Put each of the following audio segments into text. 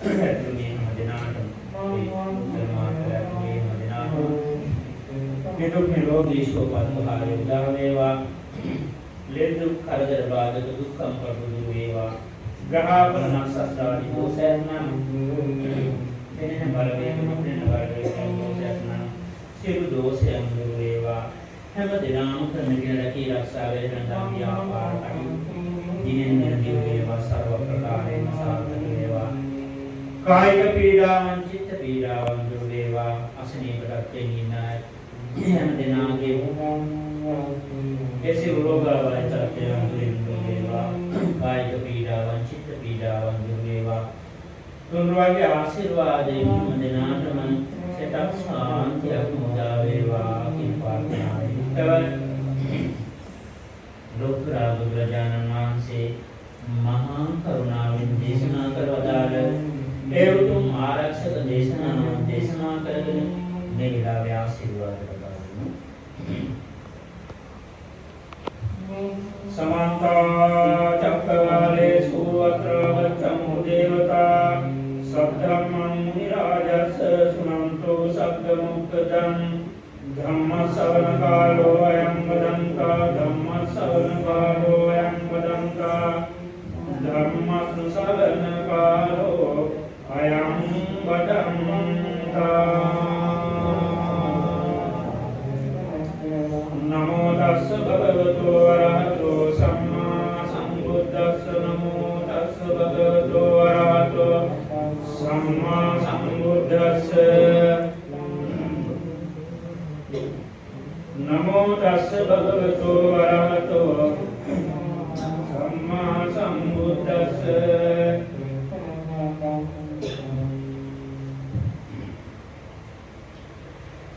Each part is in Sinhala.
ඇතුළේ හැමදෙනාටම උත්තරමාර්ගයේ හැමදෙනාටම නිදුක් නිරෝගී සුවපත් භාවය උදා වේවා. ලෙඩ දුක් කරදර බාධක දුක්ඛම් ප්‍රබුදු වේවා. ග්‍රහපල නක්ෂත්‍රාදී දෝෂයන්නම් එනෙන බලවේග මොකෙන බලවේග දෝෂයන්නම් සියලු දෝෂයන් දුර වේවා. හැම දිනම කරන කියන රැකී ආරක්ෂා වේදන ධම්මියාපාර දිනෙන් දින දිව වේවා. සර්ව ප්‍රකාරයෙන් සාර්ථක වේවා. කායික පීඩාවන් චිත්ත පීඩාවන් දුර වේවා. අසනීපටත් වෙන්න හැම දිනාගේ එසේ රෝගාවයි තරපයන් දුර වේවා. කායික පීඩාවන් චිත්ත පීඩාවන් දුර වේවා. තුන්වගේ ආශිර්වාදයෙන් හැම දිනාටම සතක් ශාන්තියක් මුදා වේවා කියන ප්‍රාර්ථනාවයි. ලෝක බුදුරජාණන් වහන්සේ මහා කරුණාවෙන් දේශනා කර වදාළ ඒ උතුම් ආරක්ෂක දේශනා කරගෙන මේ විලාවේ ආශිර්වාද ලබාගන්න. සමන්ත චක්කවාලේසු අත්‍ර වච්ඡමු දේවතා සද්ධම්මං මුනි රාජස්ස සුනන්තෝ සග්ග මොක්ඛදං ධම්ම ශ්‍රවණ කාලෝ අයං වදන්තා ධම්ම ශ්‍රවණ කාලෝ අයං වදන්තා ධම්ම ශ්‍රවණ කාලෝ අයං වදන්තා. නමෝ තස්ස භගවතු වරහතෝ සම්මා සම්බුද්දස්ස. නමෝ තස්ස භගවතු වරහතෝ සම්මා සම්බුද්දස්ස. නමෝ තස්ස භගවතු වරහතෝ සම්මා සම්බුද්දස්ස.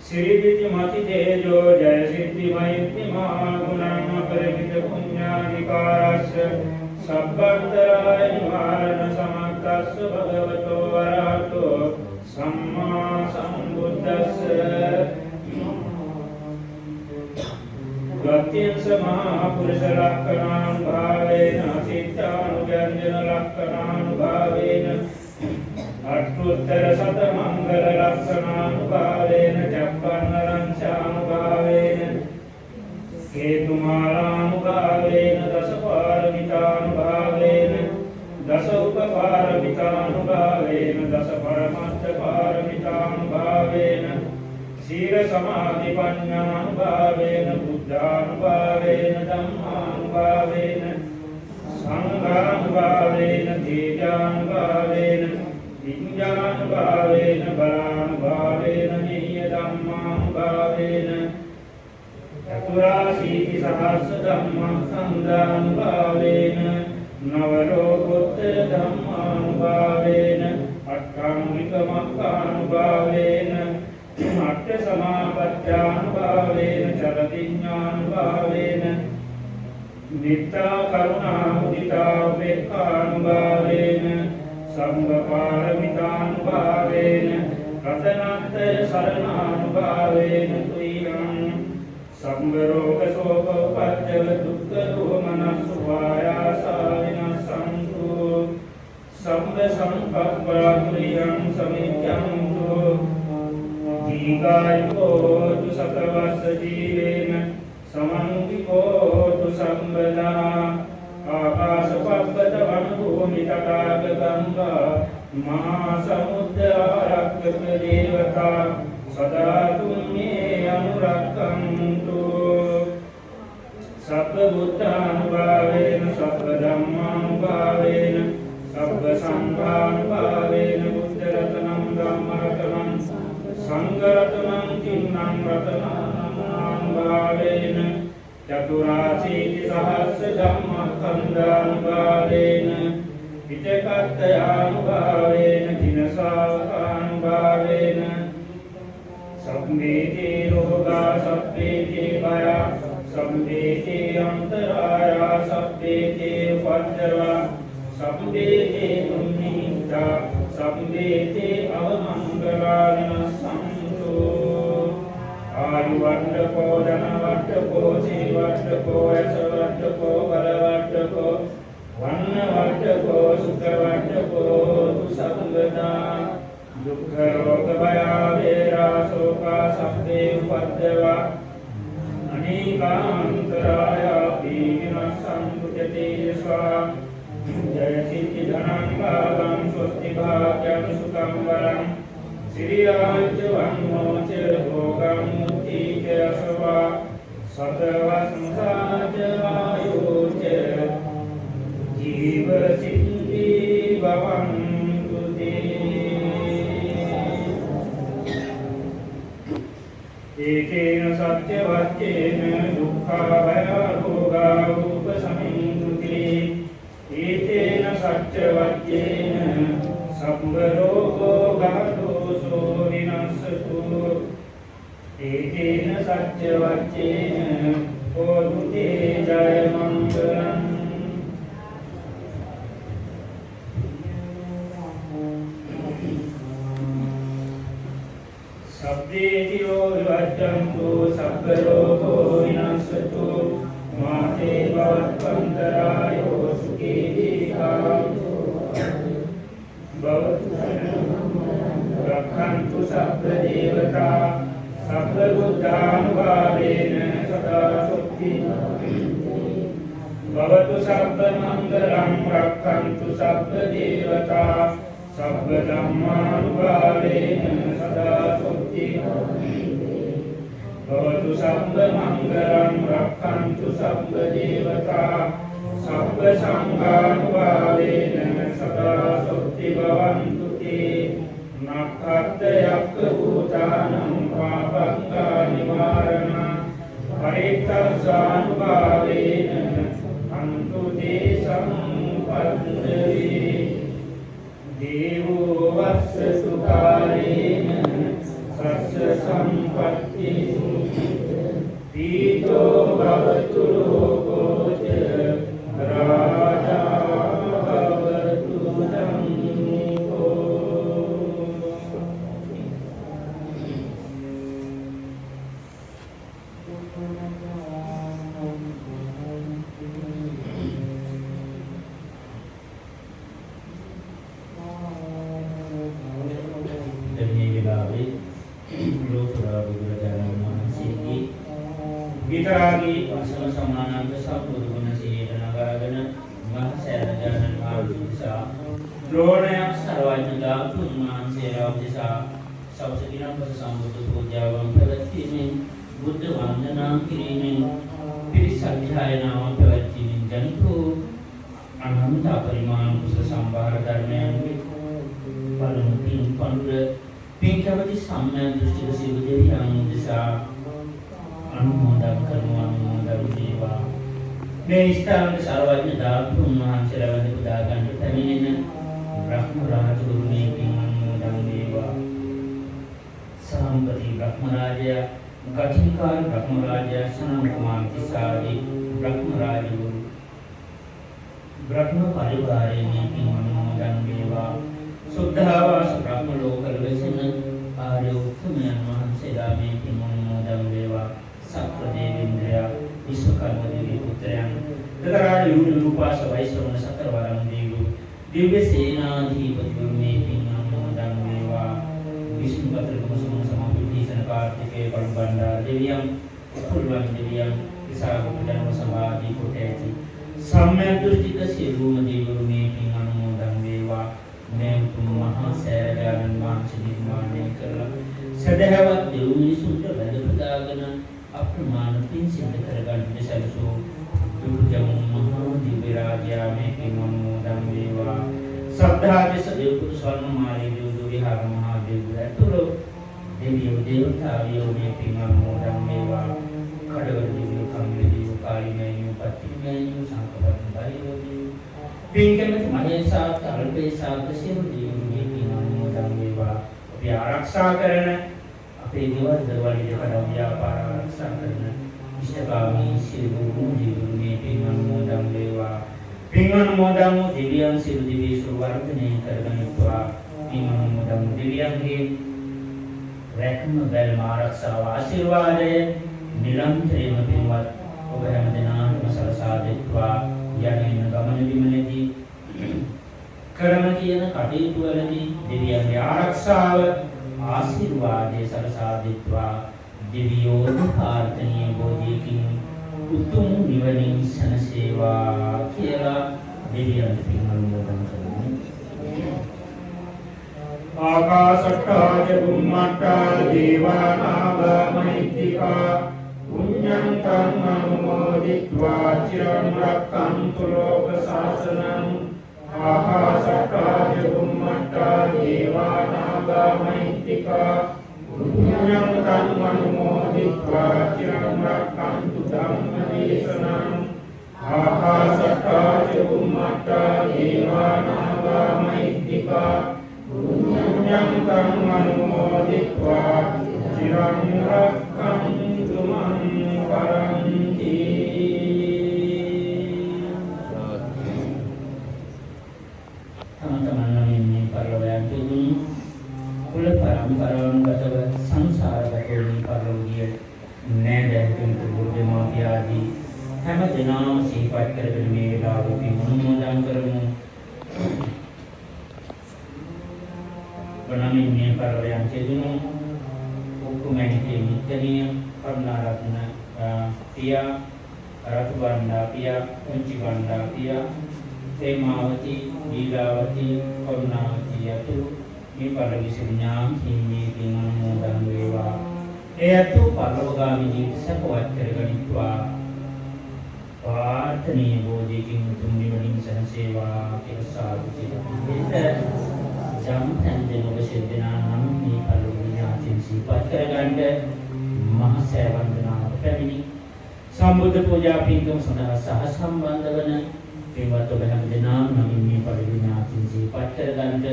श्री मति तेजो जय सिद्धि मयि महागुणं परिमित पुण्याधिकारस्य सब्बन्तराय निवारण समर्थस्य भगवतो वरहतो सम्मा सम्बुद्धस्य. गत्यंस महापुरुष लक्षणानुभावेन चित्तानुव्यञ्जन लक्षणानुभावेन अष्टोत्तर शतमंगल लक्षणानुभावेन चप्पन्न रंशानुभावेन केतुमालानुभावेन दशपारमितानुभावेन दश उपपारमितानुभावेन दश परमर्थपारमितानुभावेन शील समाधि पञ्चानुभावेन बुद्धानुभावेन धम्मानुभावेन संघानुभावेन तेजानुभावेन विज्ञानुभावेन बलानुभावेन नियतम्मानुभावेन चतुराशीति सहस्र धम्मस्कन्धानुभावेन नवलोकोत्तर धम्मानुभावेन अट्टाङ्गिकमक्कानुभावेन अष्टसमापत्यानुभावेन चलतिज्ञानुभावेन नित्या करुणा मुदिता उपेक्षानुभावेन संगपारमितानुभावेन रतनात्तर शरणानुभावेन तुय्यं संगरोग शोक उपद्रव दुःख दोमनस्सुवायासाविनस्सन्तु संग संपत्प्राप्रियं समित्यन्तु दीर्घायुको तु शतवर्ष जीवेन समन्वितो संबदा आकाशपद्मत वनभूमि तटाक गंगा महासमुद्रारक्षक देवता सदा तुमे अनुरक्षन्तु. सर्वभूतानुभावेन सर्वधर्मानुभावेन सर्वसंघानुभावेन बुद्धरत्नं धम्मरत्नं संघरत्नं चिन्नं रत्नानुभावेन चतुराशीति सहस्र धम्मस्कन्धानुभावेन विचकर्तयानुभावेन जिनसावकानुभावेन सम्मेते रोगा सप्पेते भया सम्मेते अन्तराया सप्पेते उपद्रवा सम्मेते दुर्निमित्ता सम्मेते अवमङ्गलानि सन्तु. आयुवट्टको धनवट्टको श्रीवट्टको यशवट्टको बलवट्टको वन्नवट्टको सुखवट्टको तु सर्वदा दुख रोग भया वेरा शोका सब्बे उपद्रवा अनेकान्तराया विनाशन्तु यते स्वाहा जय सिद्धि धनं भागं स्वस्ति भाग्यं सुखं वरं श्रीराजवन्नो च भोगं मुक्ति च अस्वा सतवा संसार आयो च जीव सिद्धि भवन्तु ते एकेन सत्यवाक्येन दुःखाभया रोगा उपशमयन्तु ते एतेन सत्यवाक्येन सर्वरोगो दोषो विनश्यतु एतेन सत्यवाक्येन होतु ते जयमङ्गलम् सब्देतियो विवर्धन्तु सर्वरोगो विनश्यतु माते भवत्वन्तरायो सुखे दीर्घायु भवतु रक्षन्तु सर्वदेवता सर्वबुद्धानुभावेन सदा सुखी भवतु सर्वमङ्गलं रक्षन्तु सर्वदेवता सर्वधर्मानुभावेन सदा सुखी भवतु सर्वमङ्गलं रक्षन्तु सर्वदेवता सर्वसङ्घानुभावेन सदा सुखी भवन्तु ते नक्षत्रयज्ञभूतानां पापनिवारण परित्यागानुभावेन हन्तु ते सम्पद्मवे देवो वत्सस्तु कालेन सस्य सम्पत्तिः पीतो भवतु लोको च राजा भवतु धनिको Gitaragi sama-samanan kesabut guna si nagagana mahasaya jalan mahasisa Lord yang sarwanya dapun mahasaya desa sabsakinam pasambut pujawam pelatinin buddha vandana kirinin pirisabhyaya nama pelatinin jantu ananta pariman kusasambhara dharmayan palumpin pandra pinkavati samya dushtira sivadevi yang desa अनुमोदन देवा मैं इष्टांग सर्वज्ञ दातु महाचरवंत पुदागंड तमेन ब्रह्मराज गुरुने अनुमोदन देवा संपति ब्रह्मराज कठिनकार ब्रह्मराज सनम कुमार तिसारी ब्रह्मराज गुरु ब्रह्म परिवारे में अनुमोदन देवा शुद्धावास ब्रह्म लोकल वचन आर्य उत्तम महाचरा में अनुमोदन देवा Sakradevindra Vishwakarma Devi Putrayam Tathara Rupa Savaisravana Sakarvaram Devu Divya Sena Dhipati Gurme Pingamodam Deva Vishnu Patrikam Samapiti Sanakartike Parambanda Devyam Purvam Devyam Visaka Pujanam Samadi Puteti Samya Durjita Siruma Devurume Pingamodam Deva Nemtum Mahasaya Manchadimane Kala Sadahavat Devuni Sutta Vedapatagana अपमान पिन सिद्ध करगण विसलसो दुर्जम महादिव्यराज्या में पिमोदम देवा श्रद्धा जस देवपुर स्वर्ण मारी देव विहार महादेव तुलो देवी देवता यो में पिमोदम देवा खड़ग देव कमल देव काली मैनु पति मैनु संकपत भाई देव पिंकमत महेशा तलपे सात शिव देव में पिमोदम देवा प्यार रक्षा करना अपने देवर दरबारी जगह व्यापार रक्षा करना इष्टकामी श्री गुरु देव में पिंगन मोदम दिव्यांग श्री देवी सुवर्धने करगनित्वा पिंगन मोदम दिव्यांग के रैकम बेल मारक्षा आशीर्वादे निरंतरेण पिंवत उभयम दिनान मसलसादित्वा यानेन गमन विमलति කරන කියන කටයුතු වලදී දෙවියන්ගේ ආරක්ෂාව ආශිර්වාදයේ සලසා දෙත්වා දෙවියෝ ප්‍රාර්ථනීය බෝධියකින් උතුම් නිවනින් සැනසේවා කියලා දෙවියන්ට පින් අනුමෝදන් කරමු. ආකාශට්ටා ච බුම්මට්ටා දේවානාගා මහිත්‍තිකා පුඤ්ඤන්තං අනුමෝදිत्वा චිරං රක්ඛන්තු ලෝක ශාසනං. ආකාශට්ටා ච බුම්මට්ටා දේවානාගා මහිත්‍තිකා පුඤ්ඤන්තං අනුමෝදිत्वा චිරං රක්ඛන්තු ධම්මදේශනං. ආකාශට්ටා ච බුම්මට්ටා දේවානාගා මහිත්‍තිකා පුඤ්ඤන්තං අනුමෝදිत्वा චිරං රක්ඛන්තු මං පරන්ති. teman-teman ini perlu yang ini kulit param-param-gatawa සංසාරගතෝනි පරලෝකීය නෑදෑතුන් කුරුදේ මාපියාදී හැම දිනම සිහිපත් කරගෙන මේ වෙලාවදී මොනෝදාන් කරමු. වනමින් මේ පරලයන් කෙදුණු උකුමැණිකේ මිත්‍තනිය කරුණාරත්න පියා රතු බණ්ඩා පියා උංචි බණ්ඩා පියා තේමාවති දීලාවති කරුණාවති යතු මේ පරිවිසුඥාන් හිමි පින් අනුමෝදන් වේවා. එයතු පරලෝකගාමී ජීවිත සපවත් කරගනිත්වා ප්‍රාර්ථනීය බෝධියකින් උතුම් නිවනින් සැනසේවා කියලා සාදු කියලා. ජම්තන්දේ ඔබ සිද්ධාන නම් මේ පරිවිඥාන් සිහිපත් කරගන්න මහ සෑ වන්දනාවට පැමිණි සම්බුද්ධ පූජා පින්කම සඳහා සහ සම්බන්ධ වන පින්වත් ඔබ හැම දෙනාම නම් මේ පරිවිඥාන් සිහිපත් කරගන්න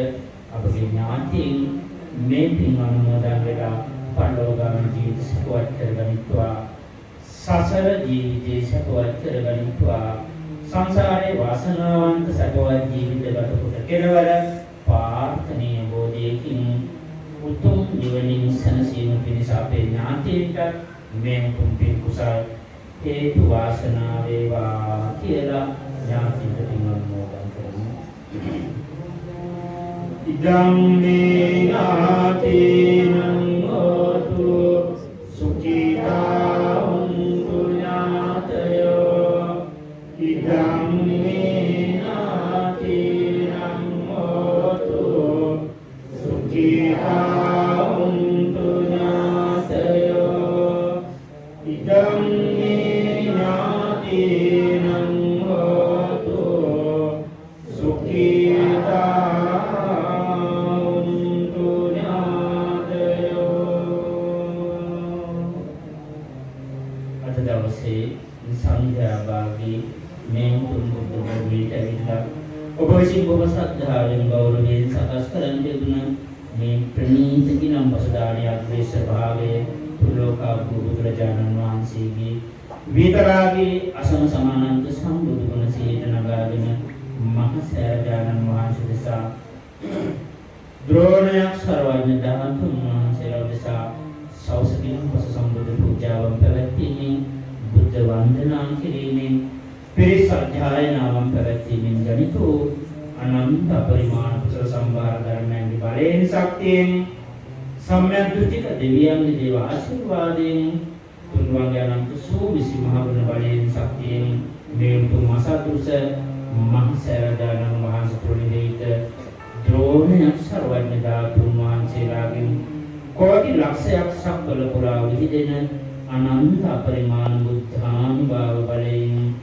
අපගේ ඥාතීන් මේ පින් අනුමෝදන් වෙලා පරලෝකගාමී ජීවිත සපවත් කරගනිත්වා. සසර ජීවිතේ සපවත් කරගනිත්වා. සංසාරේ වාසනාවන්ත සපවත් ජීවිත ගත කොට කෙරවර ප්‍රාර්ථනීය බෝධියකින් උතුම් නිවනින් සැනසීම පිණිස අපේ ඥාතීන්ට මේ උතුම් පින් කුසල් හේතු වාසනා වේවා කියලා ඥාතීන්ට පින් අනුමෝදන් කරමු. ඉදං මේ ඥාතීනං හෝතු සුඛිතා හොන්තු ඥාතයෝ. ඉදං මේ ඥාතීනං හෝතු සුඛිතා හොන්තු ඥාතයෝ. ඉදං මේ ඥාතීනං හෝතු සුඛිතා සංඝයාභාගී මේ උතුම් බුදු දහමට ඇවිල්ලා ඔබ විසින් බොහොම ශ්‍රද්ධාවෙන් ගෞරවයෙන් සකස් කරන් දෙදුන මේ ප්‍රණීත කිනම් පසදානයක් වේ ස්වභාවයේ තුලෝකා බුදුරජාණන් වහන්සේගේ විතරාගේ අසම සමානන්ත සම්බුදු ගුණ සීල නගාගෙන මහ සෑජානන් වහන්සේ දෙසා ද්‍රෝණයක් සර්වඥ දහතුන් වහන්සේලා දෙසා සෞසකින් පස සම්බුදු පූජාවන් පැවැත්වීමෙන් බුද්ධ වන්දනා කිරීමෙන් පිරිස් අධ්‍යයනාවන් පැවැත්වීමෙන් ජනිත වූ අනන්ත පරිමාණ කුසල සම්භාර ධර්මයන්ගේ බලයෙන් ශක්තියෙන් සම්‍යක් දෘෂ්ටික දෙවියන්ගේ දේව ආශිර්වාදයෙන් තුන්වන්ගේ අනන්ත සූවිසි මහ ගුණ බලයෙන් ශක්තියෙන් මේ උතුම් අසතුස මහ සෑරදානන් වහන්සේ ප්‍රණීත ද්‍රෝණයක් සර්වඥ ධාතුන් වහන්සේලාගෙන් කෝටි ලක්ෂයක් සක්වල පුරා විහිදෙන අනන්ත පරිමාණ බුද්ධානුභාව බලයෙන්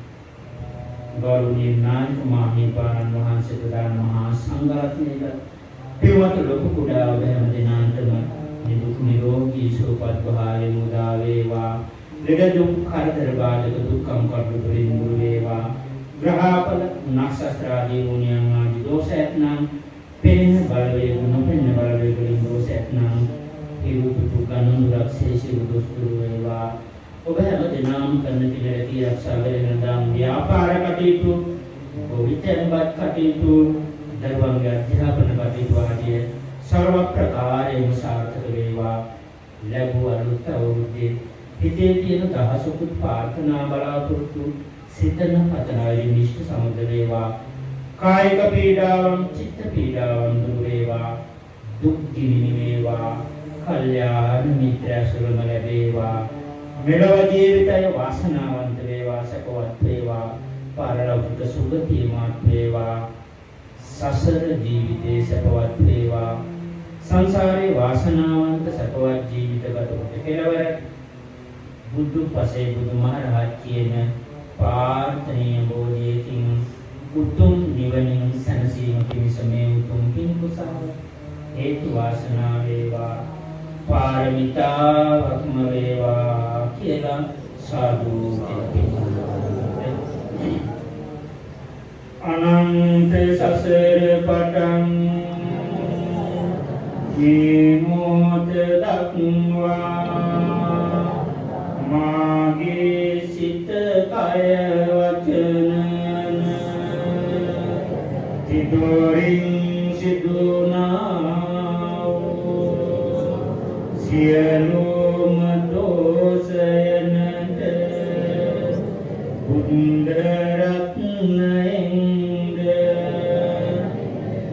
ගෞරවනීය නායක මහින්පාණන් වහන්සේ ප්‍රදාන මහා සංඝරත්නයට පින්වත් ලොකු කුඩා හැම දිනාන්තම නිදුක් නිරෝගී සුවපත් භාවයෙන් උදා වේවා. ලෙඩ දුක් කරදර බාධක දුක්ඛම් කර්ම වලින් දුර වේවා. ග්‍රහපල නක්ෂත්‍ර ආදී ගුණයන් ආදී දෝෂ ඇතනම් පෙනෙන බලවේග නොපෙනෙන බලවේග වලින් දෝෂ ඇතනම් වේවා. ඔබ හැම දිනම කරන පිළිවෙලකී ආරක්ෂා කරගෙන දාන ව්‍යාපාර කටයුතු, විතරවත් කටයුතු, දරුවන්ගේ අධ්‍යාපන කටයුතු ආදී सर्व प्रकारेण सार्थक වේවා. ලැබුව අලුත් අවුරුද්දේ හිතේ තියෙන දහසකුත් ප්‍රාර්ථනා බලාපොරොත්තු සිතන පතනාවේ නිෂ්ඨ සමුද වේවා. කායික පීඩාවන් චිත්ත පීඩාවන් දුර වේවා දුක් දිවිනි වේවා කල්යාණ මිත්‍ර සුරම ලැබේවා මෙලොව ජීවිතය වාසනාවන්ත වේවා සකවත් වේවා පරලෞකික සුගතියමත් වේවා සසර ජීවිතේ සකවත් වේවා සංසාරේ වාසනාවන්ත සකවත් ජීවිත ගත කොට කෙලවර බුදු පසේ බුදුමහරහත් කියන පාර්ථනීය බෝධියකින් උතුම් නිවනින් සැනසීම පිණිස මේ උතුම් පින් කුසල හේතු වාසනා වේවා පාරමිතාවක්ම වේවා කියලා සාදු අනන්ත සසර පටන් ජීමෝත දක්වා මාගේ සිත කය වචන තිදොරින් සිදුනා සියලුම දෝෂයන්ට බුද්ධ රත්නයෙන්ද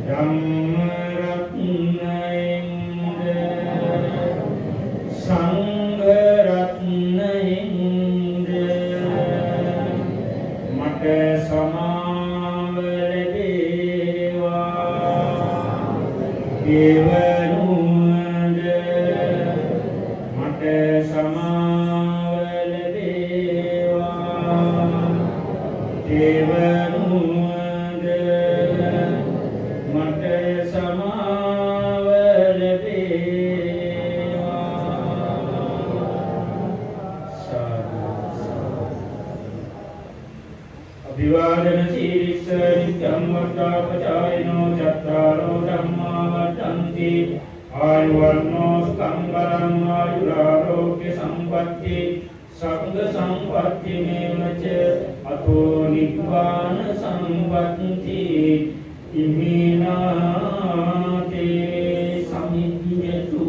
ධම්ම රත්නයෙන්ද සංඝ රත්නයෙන්ද මට සමාව ලැබේවා දේවනුන්ද මට සමාව ලැබේවා දේවනුන්ද මට සමාව ලැබේවා අභිවාදන සීලිස්ස නිත්‍යං වට්ඨාපචායිනෝ චත්තාරෝ ධම්මා වඩ්ඩන්ති ආයුවන්නෝ ස්කම්බරං ආයුරාරෝග්‍ය සම්පatti සංඝ සම්පatti මේවච අතෝ නිබ්බාන සම්පatti ඉමිනාතේ සමිද්දතු